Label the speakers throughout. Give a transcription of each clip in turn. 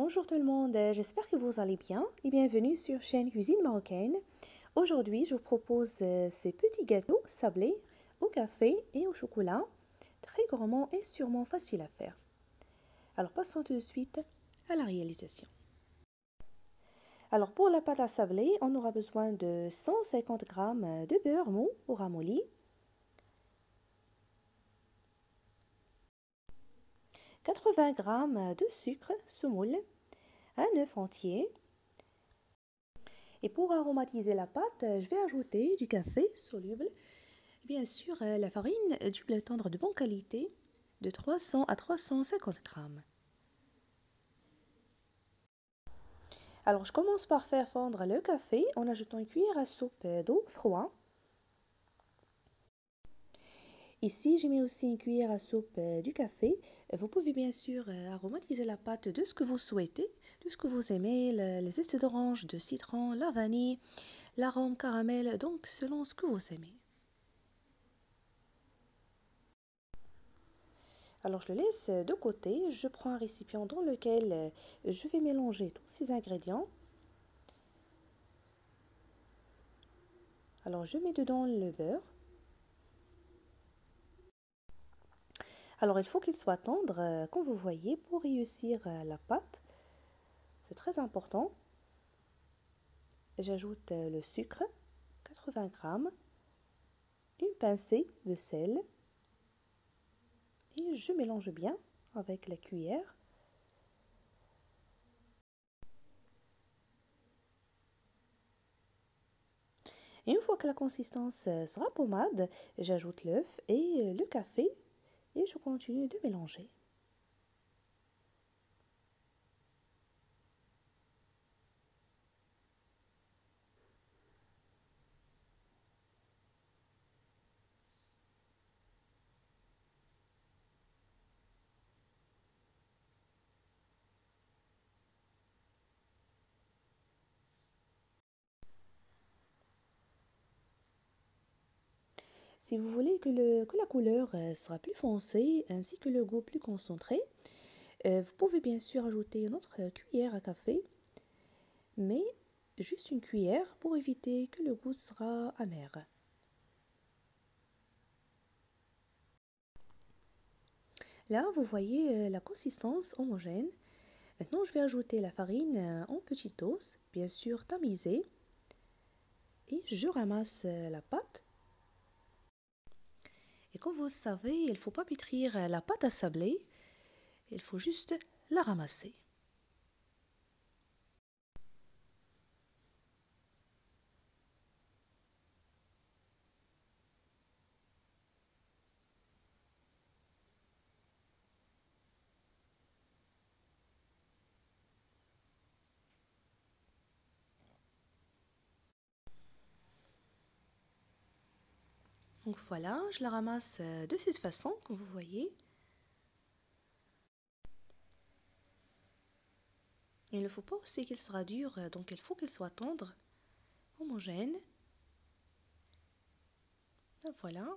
Speaker 1: Bonjour tout le monde, j'espère que vous allez bien et bienvenue sur chaîne Cuisine Marocaine. Aujourd'hui, je vous propose ces petits gâteaux sablés au café et au chocolat, très gourmands et sûrement faciles à faire. Alors passons tout de suite à la réalisation. Alors pour la pâte à sabler, on aura besoin de 150 g de beurre mou ou ramolli, 80 g de sucre semoule, un œuf entier. Et pour aromatiser la pâte, je vais ajouter du café soluble, bien sûr la farine du blé tendre de bonne qualité de 300 à 350 g. Alors je commence par faire fondre le café en ajoutant une cuillère à soupe d'eau froide. Ici, j'ai mis aussi une cuillère à soupe du café. Vous pouvez bien sûr aromatiser la pâte de ce que vous souhaitez, de ce que vous aimez, les zestes d'orange, de citron, la vanille, l'arôme caramel, donc selon ce que vous aimez. Alors je le laisse de côté, je prends un récipient dans lequel je vais mélanger tous ces ingrédients. Alors je mets dedans le beurre. Alors il faut qu'il soit tendre, comme vous voyez, pour réussir la pâte. C'est très important. J'ajoute le sucre, 80 g, une pincée de sel et je mélange bien avec la cuillère. Et une fois que la consistance sera pommade, j'ajoute l'œuf et le café et je continue de mélanger. Si vous voulez que la couleur sera plus foncée ainsi que le goût plus concentré, vous pouvez bien sûr ajouter une autre cuillère à café, mais juste une cuillère pour éviter que le goût sera amer. Là, vous voyez la consistance homogène. Maintenant, je vais ajouter la farine en petites doses, bien sûr tamisée, et je ramasse la pâte. Et comme vous le savez, il ne faut pas pétrir la pâte à sabler, il faut juste la ramasser. Donc voilà, je la ramasse de cette façon, comme vous voyez. Il ne faut pas aussi qu'elle sera dure, donc il faut qu'elle soit tendre, homogène. Voilà.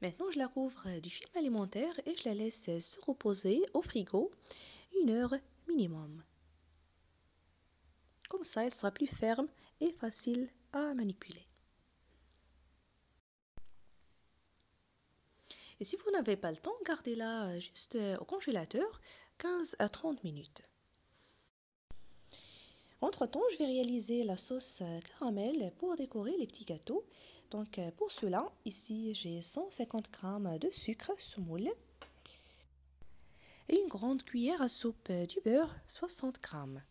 Speaker 1: Maintenant, je la couvre du film alimentaire et je la laisse se reposer au frigo 1 heure minimum. Comme ça, elle sera plus ferme et facile à manipuler. Et si vous n'avez pas le temps, gardez-la juste au congélateur 15 à 30 minutes. Entre-temps, je vais réaliser la sauce caramel pour décorer les petits gâteaux. Donc pour cela, ici j'ai 150 g de sucre semoule et une grande cuillère à soupe du beurre, 60 g.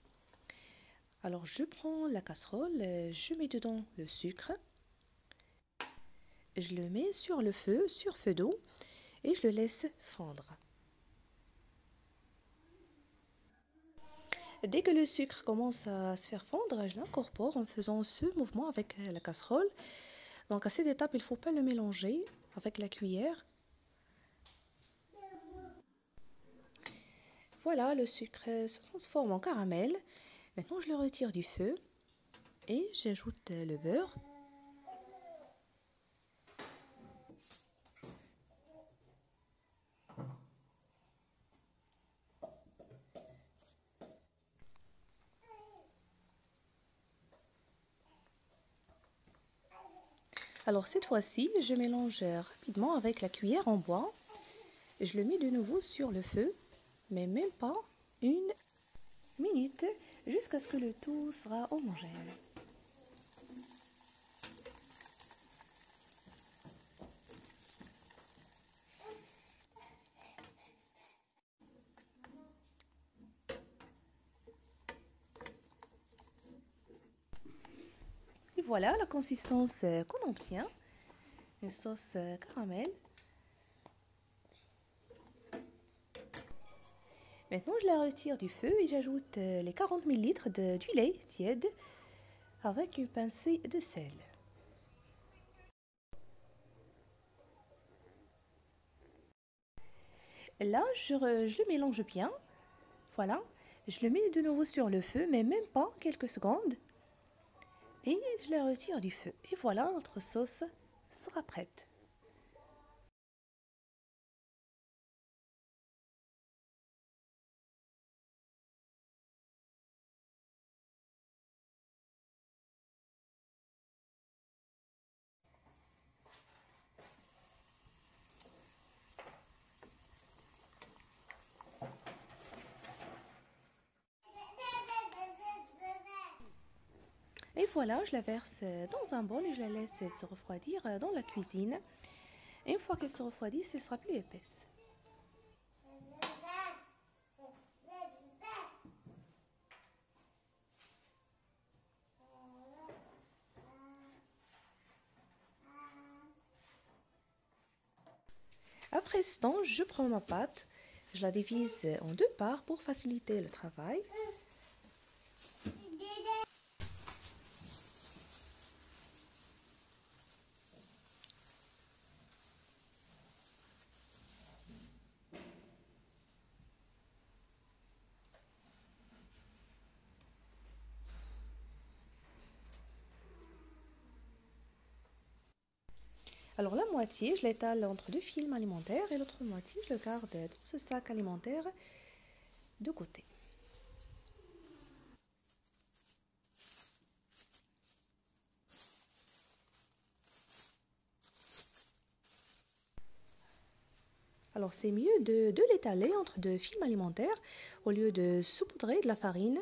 Speaker 1: Alors je prends la casserole, je mets dedans le sucre, je le mets sur le feu, sur feu d'eau et je le laisse fondre. Dès que le sucre commence à se faire fondre, je l'incorpore en faisant ce mouvement avec la casserole. Donc à cette étape, il ne faut pas le mélanger avec la cuillère. Voilà, le sucre se transforme en caramel. Maintenant, je le retire du feu et j'ajoute le beurre. Alors cette fois-ci, je mélange rapidement avec la cuillère en bois. Je le mets de nouveau sur le feu, mais même pas une minute, jusqu'à ce que le tout sera homogène. Et voilà la consistance qu'on obtient, une sauce caramel. Maintenant, je la retire du feu et j'ajoute les 40 ml du lait tiède avec une pincée de sel. Là, je le mélange bien. Voilà. Je le mets de nouveau sur le feu, mais même pas quelques secondes. Et je la retire du feu. Et voilà, notre sauce sera prête. Et voilà, je la verse dans un bol et je la laisse se refroidir dans la cuisine. Et une fois qu'elle se refroidit, ce sera plus épaisse. Après ce temps, je prends ma pâte, je la divise en deux parts pour faciliter le travail. Alors la moitié, je l'étale entre deux films alimentaires et l'autre moitié, je le garde dans ce sac alimentaire de côté. Alors c'est mieux de l'étaler entre deux films alimentaires au lieu de saupoudrer de la farine.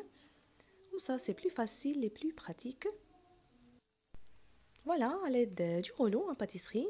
Speaker 1: Comme ça, c'est plus facile et plus pratique. Voilà, à l'aide du rouleau en pâtisserie.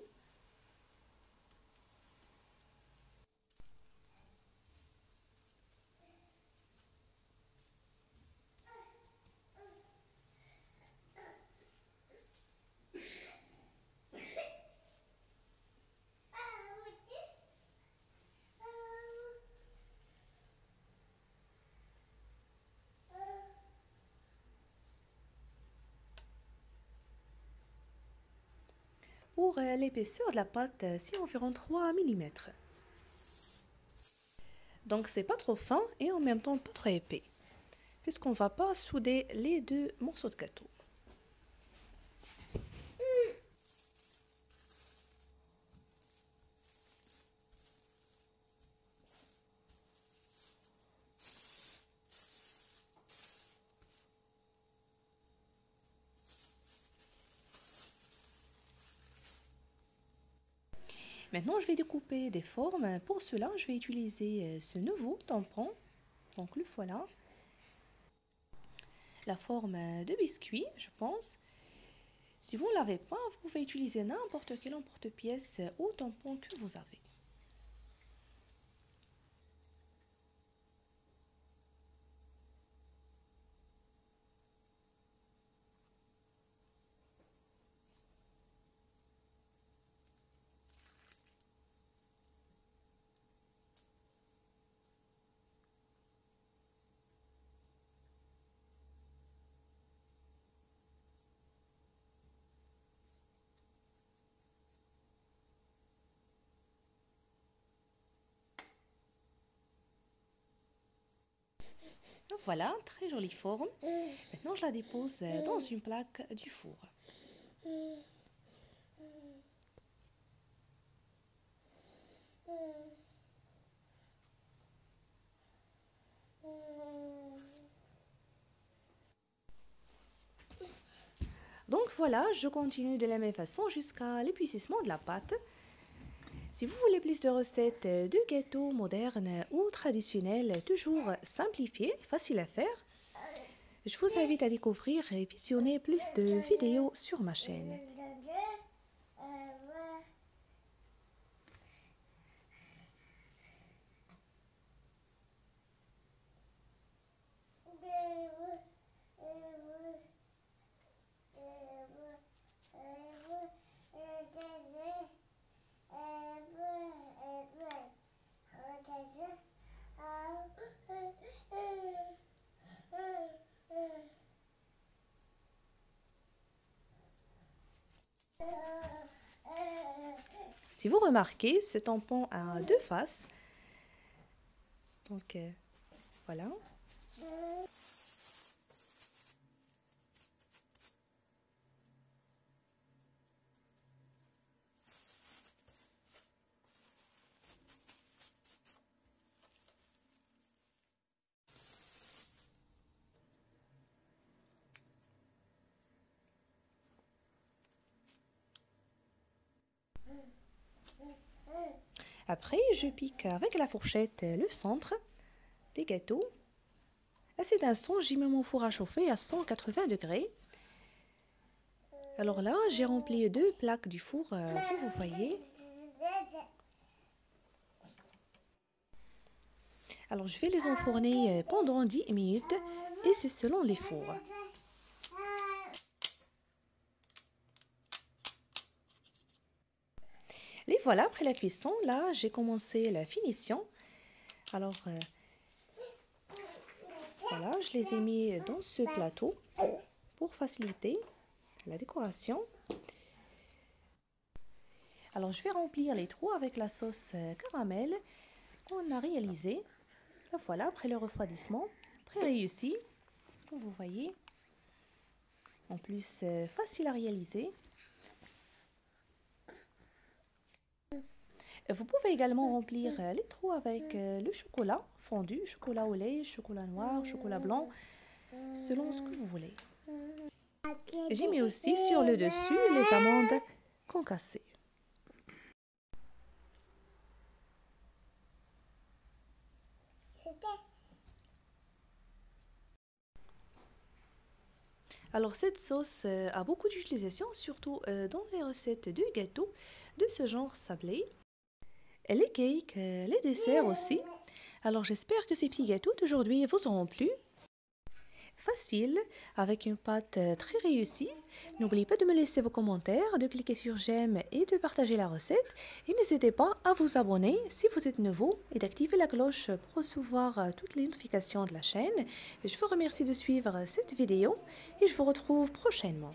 Speaker 1: Pour l'épaisseur de la pâte, c'est environ 3 mm. Donc c'est pas trop fin et en même temps pas trop épais, puisqu'on ne va pas souder les deux morceaux de gâteau. Maintenant, je vais découper des formes. Pour cela, je vais utiliser ce nouveau tampon. Donc le voilà. La forme de biscuit, je pense. Si vous ne l'avez pas, vous pouvez utiliser n'importe quel emporte-pièce ou tampon que vous avez. Voilà, très jolie forme. Maintenant, je la dépose dans une plaque du four. Donc voilà, je continue de la même façon jusqu'à l'épuisement de la pâte. Si vous voulez plus de recettes de gâteaux modernes ou traditionnels, toujours simplifiés, faciles à faire, je vous invite à découvrir et visionner plus de vidéos sur ma chaîne. Si vous remarquez, ce tampon a deux faces. Donc, voilà. Après, je pique avec la fourchette le centre des gâteaux. À cet instant, j'y mets mon four à chauffer à 180 degrés. Alors là, j'ai rempli 2 plaques du four, comme vous voyez. Alors, je vais les enfourner pendant 10 minutes et c'est selon les fours. Les voilà, après la cuisson, là, j'ai commencé la finition. Alors, voilà, je les ai mis dans ce plateau pour faciliter la décoration. Alors, je vais remplir les trous avec la sauce caramel qu'on a réalisée. Voilà, après le refroidissement, très réussi, comme vous voyez. En plus, facile à réaliser. Vous pouvez également remplir les trous avec le chocolat fondu, chocolat au lait, chocolat noir, chocolat blanc, selon ce que vous voulez. J'ai mis aussi sur le dessus les amandes concassées. Alors cette sauce a beaucoup d'utilisation, surtout dans les recettes de gâteaux de ce genre sablé. Les cakes, les desserts aussi. Alors j'espère que ces petits gâteaux d'aujourd'hui vous auront plu. Facile, avec une pâte très réussie. N'oubliez pas de me laisser vos commentaires, de cliquer sur j'aime et de partager la recette. Et n'hésitez pas à vous abonner si vous êtes nouveau et d'activer la cloche pour recevoir toutes les notifications de la chaîne. Je vous remercie de suivre cette vidéo et je vous retrouve prochainement.